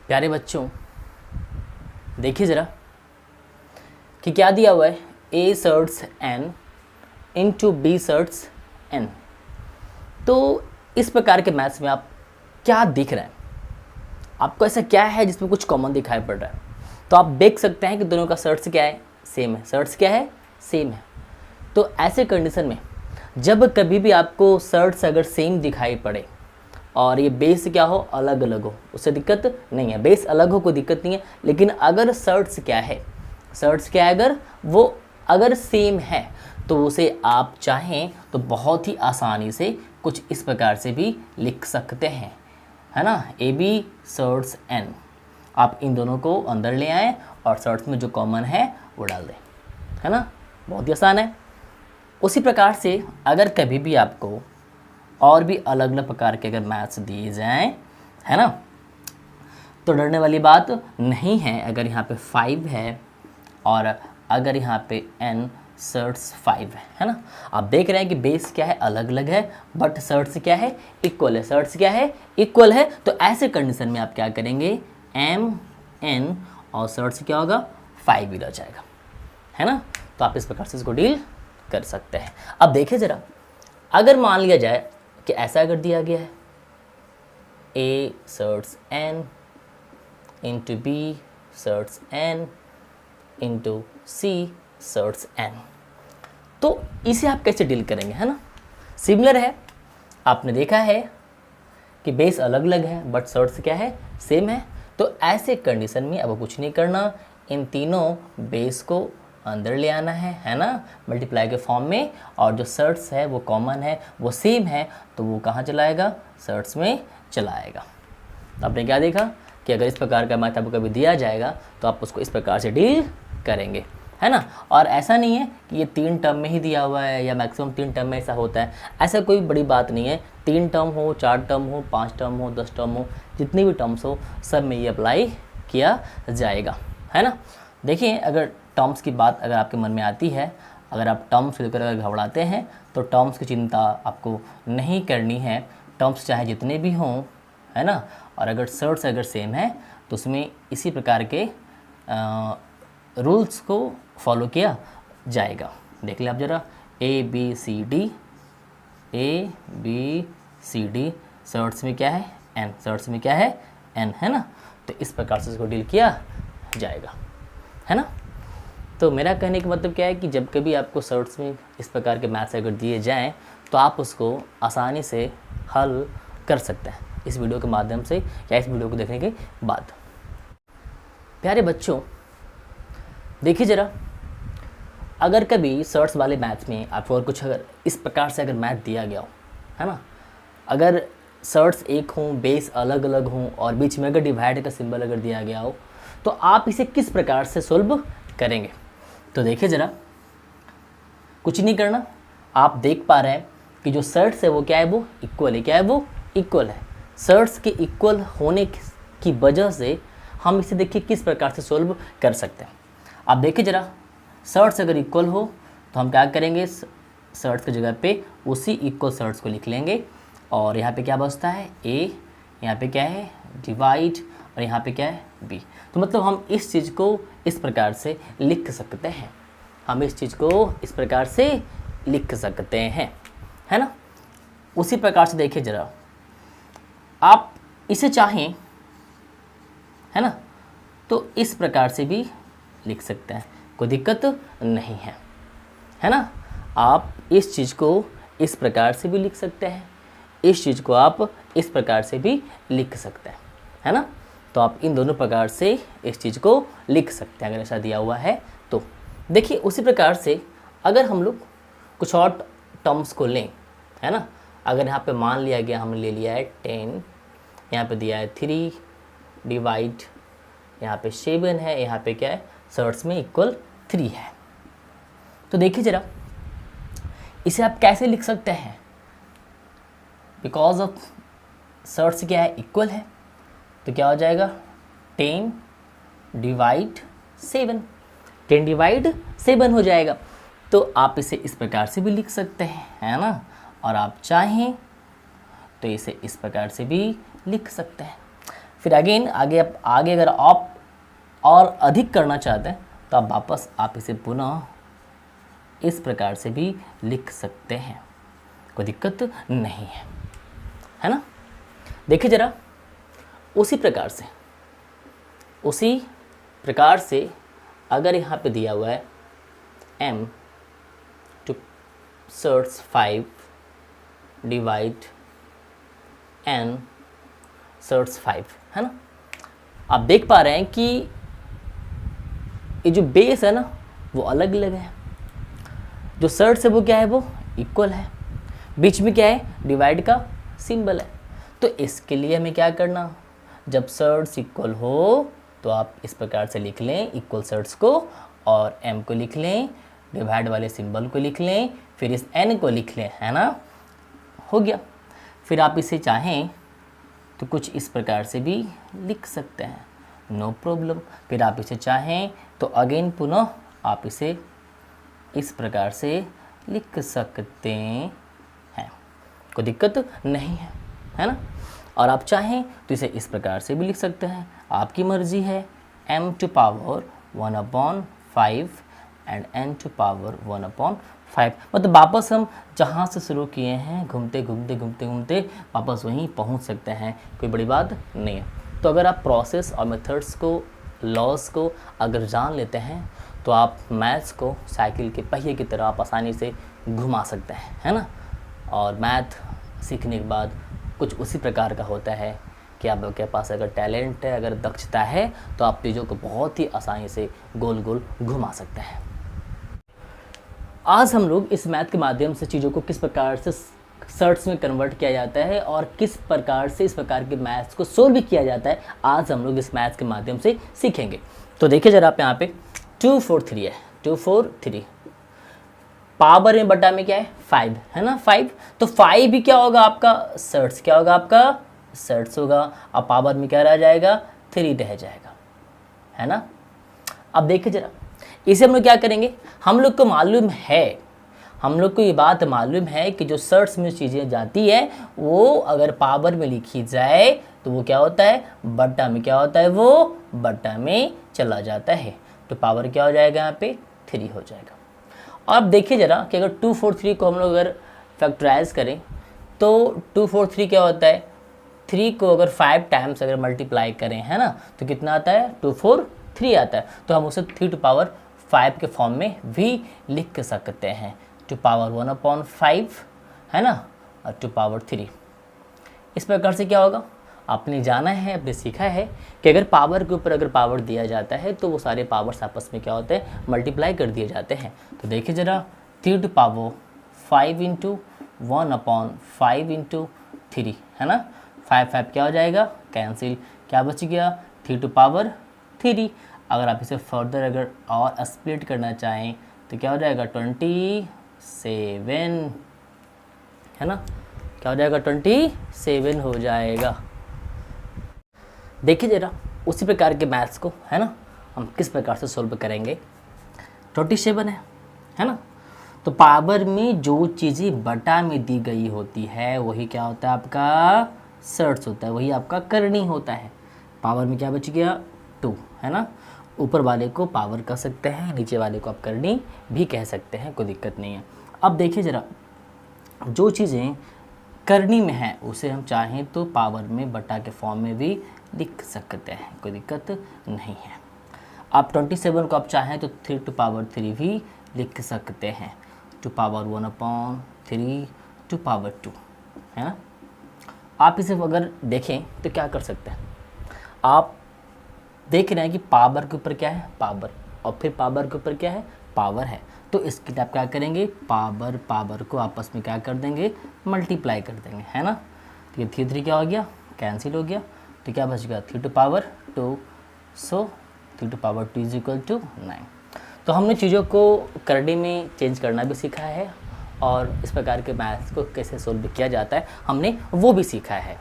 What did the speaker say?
प्यारे बच्चों, देखिए ज़रा कि क्या दिया हुआ है। A surds n into B surds n. तो इस प्रकार के मैथ्स में आप क्या दिख रहा है, आपको ऐसा क्या है जिसमें कुछ कॉमन दिखाई पड़ रहा है। तो आप देख सकते हैं कि दोनों का सर्ट्स क्या है, सेम है। सर्ट्स क्या है, सेम है। तो ऐसे कंडीशन में जब कभी भी आपको सर्ट्स अगर सेम दिखाई पड़े और ये बेस क्या हो, अलग अलग हो, उससे दिक्कत नहीं है। बेस अलग हो कोई दिक्कत नहीं है, लेकिन अगर सर्ट्स क्या है, सर्ट्स क्या है, अगर वो अगर सेम है तो उसे आप चाहें तो बहुत ही आसानी से कुछ इस प्रकार से भी लिख सकते हैं, है ना। ए बी सर्ट्स एन, आप इन दोनों को अंदर ले आएँ और सर्ट्स में जो कॉमन है वो डाल दें, है ना। बहुत ही आसान है। उसी प्रकार से अगर कभी भी आपको और भी अलग अलग प्रकार के अगर मैथ्स दिए जाएं, है ना, तो डरने वाली बात नहीं है। अगर यहाँ पे 5 है और अगर यहाँ पे n सर्ट्स 5 है ना, आप देख रहे हैं कि बेस क्या है, अलग अलग है, बट सर्ट्स क्या है, इक्वल है। सर्ट्स क्या है, इक्वल है। तो ऐसे कंडीशन में आप क्या करेंगे, m n और सर्ट्स क्या होगा, 5 ही रह जाएगा, है ना। तो आप इस प्रकार से इसको डील कर सकते हैं। अब देखिए ज़रा, अगर मान लिया जाए कि ऐसा अगर दिया गया है a surds n into B surds n into C surds n, तो इसे आप कैसे डील करेंगे, है ना। सिमिलर है, आपने देखा है कि बेस अलग अलग है बट सर्ट्स क्या है, सेम है। तो ऐसे कंडीशन में अब कुछ नहीं करना, इन तीनों बेस को अंदर ले आना है ना, मल्टीप्लाई के फॉर्म में, और जो सर्ट्स है वो कॉमन है, वो सेम है, तो वो कहाँ चलाएगा, सर्ट्स में चलाएगा। तो आपने क्या देखा कि अगर इस प्रकार का मैथ आपको कभी दिया जाएगा तो आप उसको इस प्रकार से डील करेंगे, है ना। और ऐसा नहीं है कि ये 3 टर्म में ही दिया हुआ है या मैक्सिमम 3 टर्म में ऐसा होता है, ऐसा कोई बड़ी बात नहीं है। 3 टर्म हो, 4 टर्म हो, 5 टर्म हो, 10 टर्म हो, जितनी भी टर्म्स हो सब में ये अप्लाई किया जाएगा, है ना। देखिए, अगर टर्म्स की बात अगर आपके मन में आती है, अगर आप टर्म्स लेकर अगर घबराते हैं तो टर्म्स की चिंता आपको नहीं करनी है। टर्म्स चाहे जितने भी हों, है ना, और अगर सर्ट्स अगर सेम है तो उसमें इसी प्रकार के रूल्स को फॉलो किया जाएगा। देख ले आप ज़रा, A B C D, surds में क्या है, एन, सर्ट्स में क्या है, एन, है ना। तो इस प्रकार से इसको डील किया जाएगा, है ना। तो मेरा कहने का मतलब क्या है कि जब कभी आपको सर्ट्स में इस प्रकार के मैथ्स अगर दिए जाएं तो आप उसको आसानी से हल कर सकते हैं इस वीडियो के माध्यम से या इस वीडियो को देखने के बाद। प्यारे बच्चों, देखिए ज़रा, अगर कभी सर्ट्स वाले मैथ्स में आपको और कुछ अगर इस प्रकार से अगर मैथ दिया गया हो, है ना, अगर सर्ट्स एक हों, बेस अलग अलग हों और बीच में अगर डिवाइड का सिंबल अगर दिया गया हो, तो आप इसे किस प्रकार से सोल्व करेंगे। तो देखिए ज़रा, कुछ नहीं करना, आप देख पा रहे हैं कि जो सर्ट्स है वो क्या है, वो इक्वल है। क्या है, वो इक्वल है। सर्ट्स के इक्वल होने की वजह से हम इसे देखिए किस प्रकार से सोल्व कर सकते हैं। आप देखिए ज़रा, सर्ट्स अगर इक्वल हो तो हम क्या करेंगे, सर्ट्स की जगह पे उसी इक्वल सर्ट्स को लिख लेंगे और यहाँ पे क्या बचता है, ए, यहाँ पे क्या है, डिवाइड, और यहाँ पे क्या है, बी। तो मतलब हम इस चीज़ को इस प्रकार से लिख सकते हैं, हम इस चीज़ को इस प्रकार से लिख सकते हैं, है ना। उसी प्रकार से देखिए ज़रा, आप इसे चाहें, है ना, तो इस प्रकार से भी लिख सकते हैं, कोई दिक्कत नहीं है ना। आप इस चीज़ को इस प्रकार से भी लिख सकते हैं, इस चीज़ को आप इस प्रकार से भी लिख सकते हैं, है ना। तो आप इन दोनों प्रकार से इस चीज़ को लिख सकते हैं अगर ऐसा दिया हुआ है तो। देखिए, उसी प्रकार से अगर हम लोग कुछ और टर्म्स को लें, है ना, अगर यहाँ पे मान लिया गया, हमने ले लिया है 10, यहाँ पे दिया है 3, डिवाइड, यहाँ पे 7 है, यहाँ पे क्या है, सर्ट्स में इक्वल 3 है। तो देखिए ज़रा, इसे आप कैसे लिख सकते हैं, बिकॉज ऑफ सर्ट्स क्या है, इक्वल है, तो क्या हो जाएगा, 10 डिवाइड 7, 10 डिवाइड 7 हो जाएगा। तो आप इसे इस प्रकार से भी लिख सकते हैं, है ना, और आप चाहें तो इसे इस प्रकार से भी लिख सकते हैं। फिर अगेन आगे अगर आप और अधिक करना चाहते हैं तो आप वापस आप इसे पुनः इस प्रकार से भी लिख सकते हैं, कोई दिक्कत नहीं है ना। देखिए ज़रा, उसी प्रकार से अगर यहाँ पे दिया हुआ है m to surds 5 divide n surds 5, है ना। आप देख पा रहे हैं कि ये जो बेस है ना वो अलग अलग है, जो सर्ट्स है वो क्या है, वो इक्वल है, बीच में क्या है, डिवाइड का सिंबल है। तो इसके लिए हमें क्या करना, जब सर्ट्स इक्वल हो तो आप इस प्रकार से लिख लें इक्वल सर्ट्स को, और m को लिख लें, डिवाइड वाले सिंबल को लिख लें, फिर इस n को लिख लें, है ना, हो गया। फिर आप इसे चाहें तो कुछ इस प्रकार से भी लिख सकते हैं, नो प्रॉब्लम। फिर आप इसे चाहें तो अगेन पुनः आप इसे इस प्रकार से लिख सकते हैं, कोई दिक्कत नहीं है ना। और आप चाहें तो इसे इस प्रकार से भी लिख सकते हैं, आपकी मर्जी है, m to power 1/5 and n to power 1/5। मतलब वापस हम जहाँ से शुरू किए हैं घूमते घूमते वापस वहीं पहुँच सकते हैं, कोई बड़ी बात नहीं है। तो अगर आप प्रोसेस और मेथड्स को, लॉज को अगर जान लेते हैं तो आप मैथ्स को साइकिल के पहिए की तरह आप आसानी से घुमा सकते हैं, है ना। और मैथ सीखने के बाद कुछ उसी प्रकार का होता है कि आपके पास अगर टैलेंट है, अगर दक्षता है, तो आप चीज़ों को बहुत ही आसानी से गोल गोल घुमा सकते हैं। आज हम लोग इस मैथ के माध्यम से चीज़ों को किस प्रकार से सर्ट्स में कन्वर्ट किया जाता है और किस प्रकार से इस प्रकार के मैथ्स को सोल्व भी किया जाता है, आज हम लोग इस मैथ्स के माध्यम से सीखेंगे। तो देखिए ज़रा, आप यहाँ पे 2 4 3 है, 2 4 3, पावर में बटा में क्या है 5, है ना, 5। तो 5 भी क्या होगा आपका सर्ट्स, क्या होगा आपका सर्ट्स होगा, अब पावर में क्या रह जाएगा 3 रह जाएगा, है ना। अब देखिए जरा, इसे हम लोग क्या करेंगे, हम लोग को मालूम है, हम लोग को ये बात मालूम है कि जो सर्ट्स में चीज़ें जाती है वो अगर पावर में लिखी जाए तो वो क्या होता है, बट्टा में क्या होता है, वो बट्टा में चला जाता है। तो पावर क्या हो जाएगा यहाँ पे 3 हो जाएगा। अब देखिए ज़रा कि अगर 2 4 3 को हम लोग अगर फैक्टराइज करें तो 2 4 3 क्या होता है, 3 को अगर 5 टाइम्स अगर मल्टीप्लाई करें, है ना, तो कितना आता है 2 4 3 आता है। तो हम उसे 3 टू पावर 5 के फॉर्म में भी लिख सकते हैं, टू पावर 1/5, है ना, और टू पावर 3। इस प्रकार से क्या होगा, आपने जाना है, आपने सीखा है कि अगर पावर के ऊपर अगर पावर दिया जाता है तो वो सारे पावर्स आपस में क्या होते हैं, मल्टीप्लाई कर दिए जाते हैं। तो देखिए ज़रा, 3 टू पावर 5 इंटू 1/5 इंटू 3, है ना, 5 5 क्या हो जाएगा, कैंसिल, क्या बच गया 3 टू पावर 3। अगर आप इसे फर्दर अगर और स्प्लिट करना चाहें तो क्या हो जाएगा 27, है ना, क्या हो जाएगा 27 हो जाएगा। देखिए ज़रा, उसी प्रकार के मैथ्स को, है ना, हम किस प्रकार से सोल्व करेंगे। 27 है ना, तो पावर में जो चीज़ें बटा में दी गई होती है वही क्या होता है आपका सर्ट्स होता है, वही आपका करनी होता है। पावर में क्या बच गया 2, है ना, ऊपर वाले को पावर कह सकते हैं, नीचे वाले को आप करनी भी कह सकते हैं, कोई दिक्कत नहीं है। अब देखिए ज़रा, जो चीज़ें करनी में है उसे हम चाहें तो पावर में बटा के फॉर्म में भी लिख सकते हैं, कोई दिक्कत नहीं है। आप 27 को आप चाहें तो 3 टू पावर 3 भी लिख सकते हैं, टू पावर 1/3 टू पावर 2, है ना। आप इसे अगर देखें तो क्या कर सकते हैं, आप देख रहे हैं कि पावर के ऊपर क्या है, पावर, और फिर पावर के ऊपर क्या है, पावर है। तो इसके लिए आप क्या करेंगे, पावर को आपस में क्या कर देंगे, मल्टीप्लाई कर देंगे, है ना। तो ये 3 3 क्या हो गया, कैंसिल हो गया, तो क्या बच गया 3 to power 2, so 3 to power 2 is equal to 9। तो हमने चीज़ों को करने में चेंज करना भी सीखा है और इस प्रकार के मैथ्स को कैसे सोल्व किया जाता है हमने वो भी सीखा है।